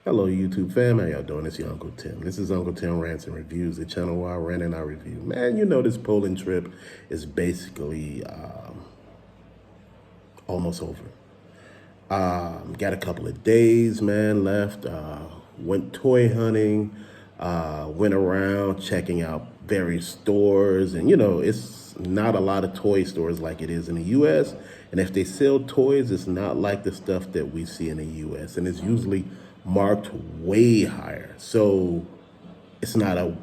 Hello, YouTube fam. How y'all doing? It's your Uncle Tim. This is Uncle Tim Rants and Reviews, the channel where I rant and I review. Man, you know this Poland trip is basically almost over. Got a couple of days, man, left. Went toy hunting. Went around checking out various stores, and it's not a lot of toy stores like it is in the U.S. And if they sell toys, it's not like the stuff that we see in the U.S. And it's usually marked way higher. So it's not a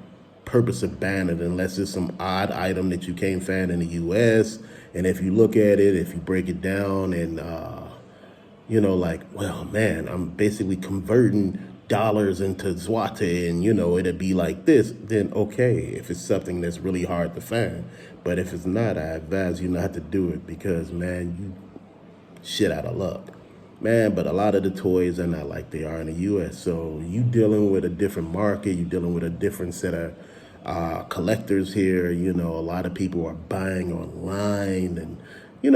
purpose of banning it unless it's some odd item that you can't find in the U.S. And if you look at it, if you break it down and like, well, man, I'm basically converting dollars into zloty and, it'd be like this, then okay, if it's something that's really hard to find. But if it's not, I advise you not to do it because, man, you shit out of luck. Man, but a lot of the toys are not like they are in the U.S. So you dealing with a different market, you dealing with a different set of collectors here. A lot of people are buying online and,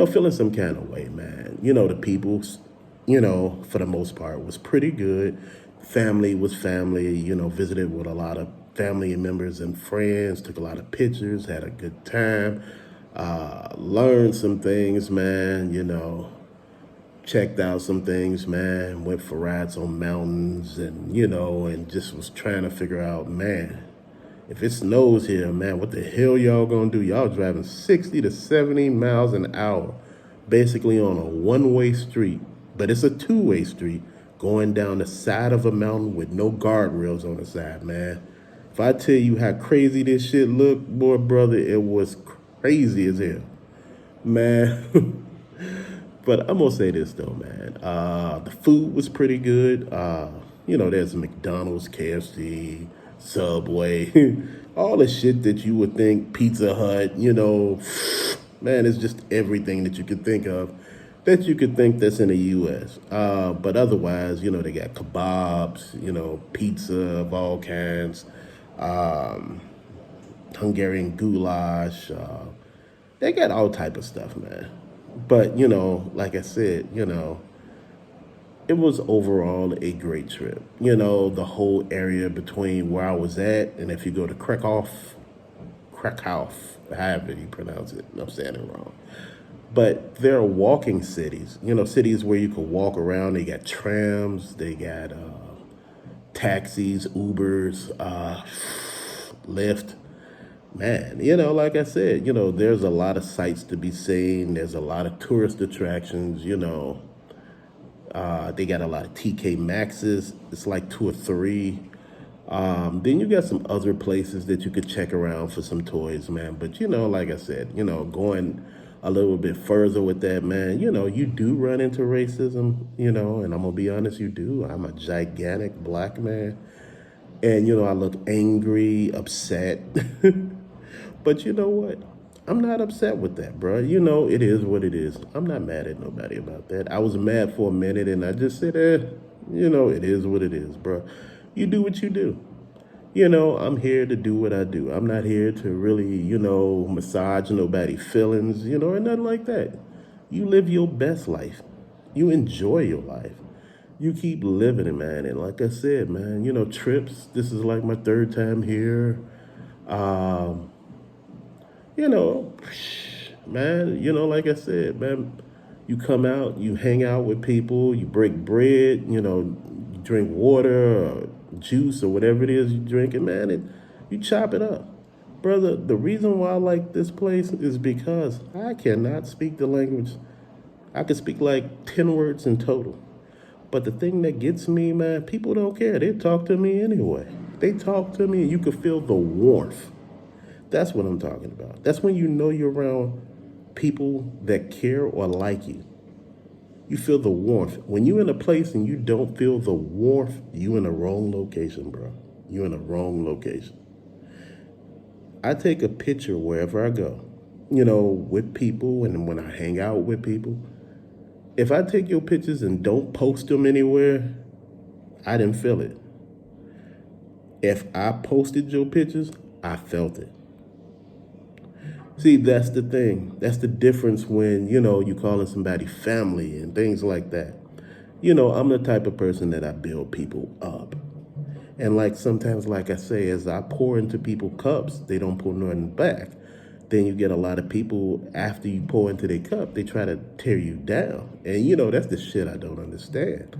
feeling some kind of way, man. The people, for the most part, was pretty good. Family was family, visited with a lot of family members and friends, took a lot of pictures, had a good time, learned some things, man, checked out some things, man, went for rides on mountains and, and just was trying to figure out, man, if it snows here, man, what the hell y'all gonna do? Y'all driving 60 to 70 miles an hour, basically on a one-way street, but it's a two-way street going down the side of a mountain with no guardrails on the side, man. If I tell you how crazy this shit looked, boy, brother, it was crazy as hell, man. But I'm gonna say this though, man. The food was pretty good. There's McDonald's, KFC, Subway, all the shit that you would think, Pizza Hut, man, it's just everything that you could think of that you could think that's in the U.S. But otherwise, they got kebabs, pizza of all kinds, Hungarian goulash. They got all type of stuff, man. But, like I said, it was overall a great trip. The whole area between where I was at, and if you go to Krakow, however you pronounce it, I'm saying it wrong. But there are walking cities, cities where you can walk around. They got trams, they got taxis, Ubers, Lyft. Man, like I said, there's a lot of sights to be seen. There's a lot of tourist attractions, they got a lot of TK Maxxes. It's like two or three. Then you got some other places that you could check around for some toys, man. But, like I said, going a little bit further with that, man, you do run into racism, and I'm going to be honest, you do. I'm a gigantic black man. And, I look angry, upset. But you know what? I'm not upset with that, bro. It is what it is. I'm not mad at nobody about that. I was mad for a minute and I just said, it is what it is, bro. You do what you do. I'm here to do what I do. I'm not here to really, massage nobody's feelings, or nothing like that. You live your best life. You enjoy your life. You keep living it, man. And like I said, man, trips, this is like my third time here. You know, man, like I said, man, you come out, you hang out with people, you break bread, you drink water or juice or whatever it is you're drinking, man, and you chop it up. Brother, the reason why I like this place is because I cannot speak the language. I can speak like 10 words in total. But the thing that gets me, man, people don't care. They talk to me anyway. They talk to me and you can feel the warmth. That's what I'm talking about. That's when you're around people that care or like you. You feel the warmth. When you're in a place and you don't feel the warmth, you in the wrong location, bro. You in the wrong location. I take a picture wherever I go, with people and when I hang out with people. If I take your pictures and don't post them anywhere, I didn't feel it. If I posted your pictures, I felt it. See, that's the thing. That's the difference when, you calling somebody family and things like that. I'm the type of person that I build people up. And like sometimes, like I say, as I pour into people's cups, they don't pour nothing back. Then you get a lot of people after you pour into their cup, they try to tear you down. And that's the shit I don't understand.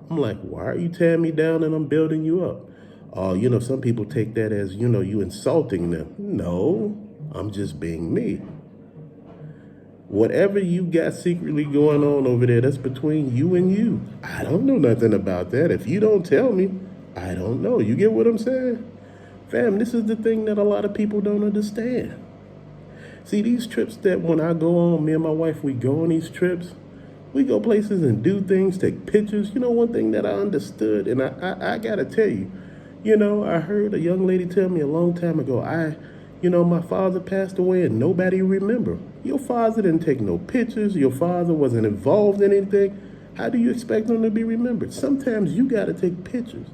I'm like, why are you tearing me down and I'm building you up? Some people take that as, you insulting them. No, I'm just being me. Whatever you got secretly going on over there, that's between you and you. I don't know nothing about that. If you don't tell me, I don't know. You get what I'm saying? Fam, this is the thing that a lot of people don't understand. See, these trips that when I go on, me and my wife, we go on these trips, we go places and do things, take pictures. One thing that I understood, and I got to tell you, I heard a young lady tell me a long time ago, my father passed away and nobody remember. Your father didn't take no pictures. Your father wasn't involved in anything. How do you expect him to be remembered? Sometimes you got to take pictures.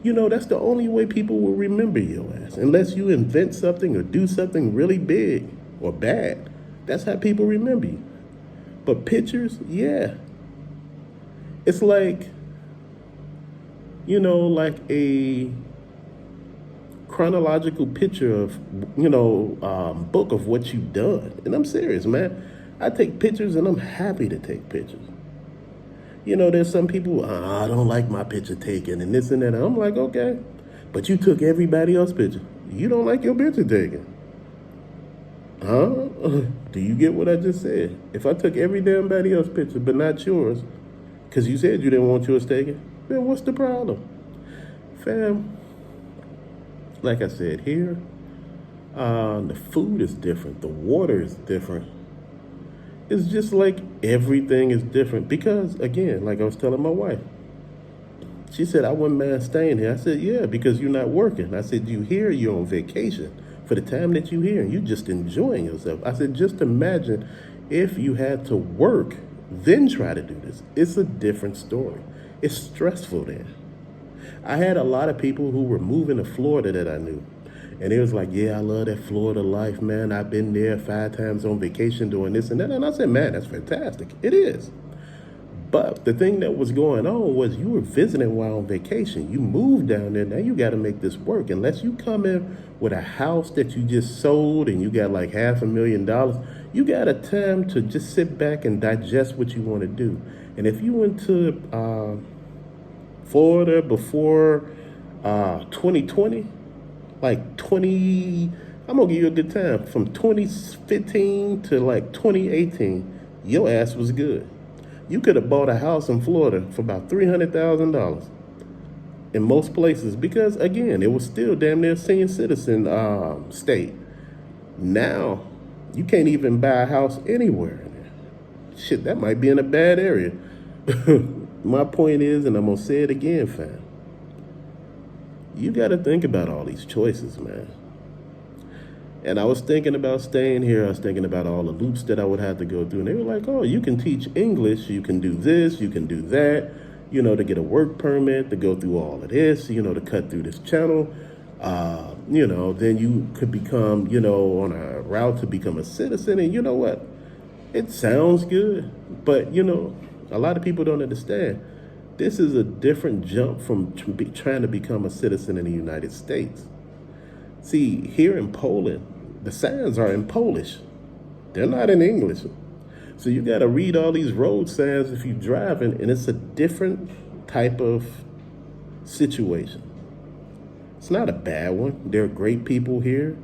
That's the only way people will remember your ass. Unless you invent something or do something really big or bad. That's how people remember you. But pictures, yeah. It's like, like a chronological picture of, book of what you've done. And I'm serious, man. I take pictures and I'm happy to take pictures. There's some people, I don't like my picture taken and this and that. I'm like, okay, but you took everybody else's picture. You don't like your picture taken. Huh? Do you get what I just said? If I took every damn body else's picture, but not yours, because you said you didn't want yours taken, then what's the problem? Fam, like I said, here, the food is different. The water is different. It's just like everything is different because, again, like I was telling my wife, she said, I wouldn't mind staying here. I said, yeah, because you're not working. I said, you here, you're on vacation. For the time that you're here, you're just enjoying yourself. I said, just imagine if you had to work, then try to do this. It's a different story. It's stressful then. I had a lot of people who were moving to Florida that I knew. And it was like, yeah, I love that Florida life, man. I've been there 5 times on vacation doing this and that. And I said, man, that's fantastic. It is. But the thing that was going on was you were visiting while on vacation. You moved down there. Now you got to make this work. Unless you come in with a house that you just sold and you got like $500,000, you got a time to just sit back and digest what you want to do. And if you went to Florida before 2020, like 20, I'm going to give you a good time. From 2015 to like 2018, your ass was good. You could have bought a house in Florida for about $300,000 in most places because, again, it was still damn near senior citizen state. Now, you can't even buy a house anywhere. Shit, that might be in a bad area. My point is, and I'm going to say it again, fam, you got to think about all these choices, man. And I was thinking about staying here. I was thinking about all the loops that I would have to go through. And they were like, oh, you can teach English. You can do this. You can do that, to get a work permit, to go through all of this, to cut through this channel. Then you could become, on a route to become a citizen. And you know what? It sounds good. But, a lot of people don't understand. This is a different jump from trying to become a citizen in the United States. See, here in Poland, the signs are in Polish. They're not in English. So you got to read all these road signs if you're driving, and it's a different type of situation. It's not a bad one. There are great people here,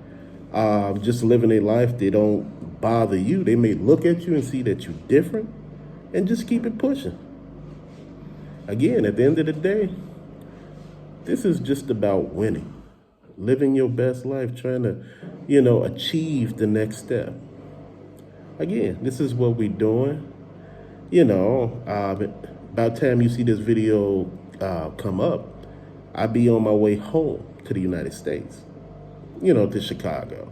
just living their life. They don't bother you. They may look at you and see that you're different, and just keep it pushing. Again, at the end of the day, this is just about winning. Living your best life, trying to, achieve the next step. Again, this is what we're doing. About time you see this video come up, I'll be on my way home to the United States, to Chicago.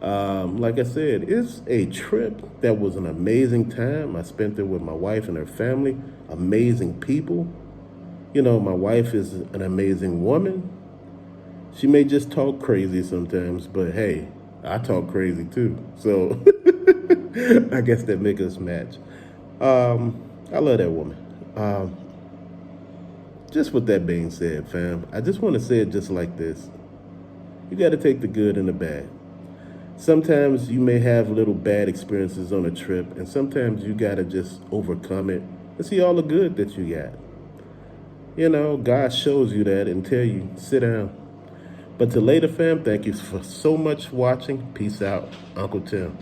Like I said, it's a trip that was an amazing time. I spent it with my wife and her family, amazing people. My wife is an amazing woman. She may just talk crazy sometimes, but hey, I talk crazy too. So I guess that makes us match. I love that woman. Just with that being said, fam, I just want to say it just like this. You got to take the good and the bad. Sometimes you may have little bad experiences on a trip, and sometimes you got to just overcome it and see all the good that you got. You know, God shows you that and tell you, sit down. But to later, fam, thank you for so much watching. Peace out. Uncle Tim.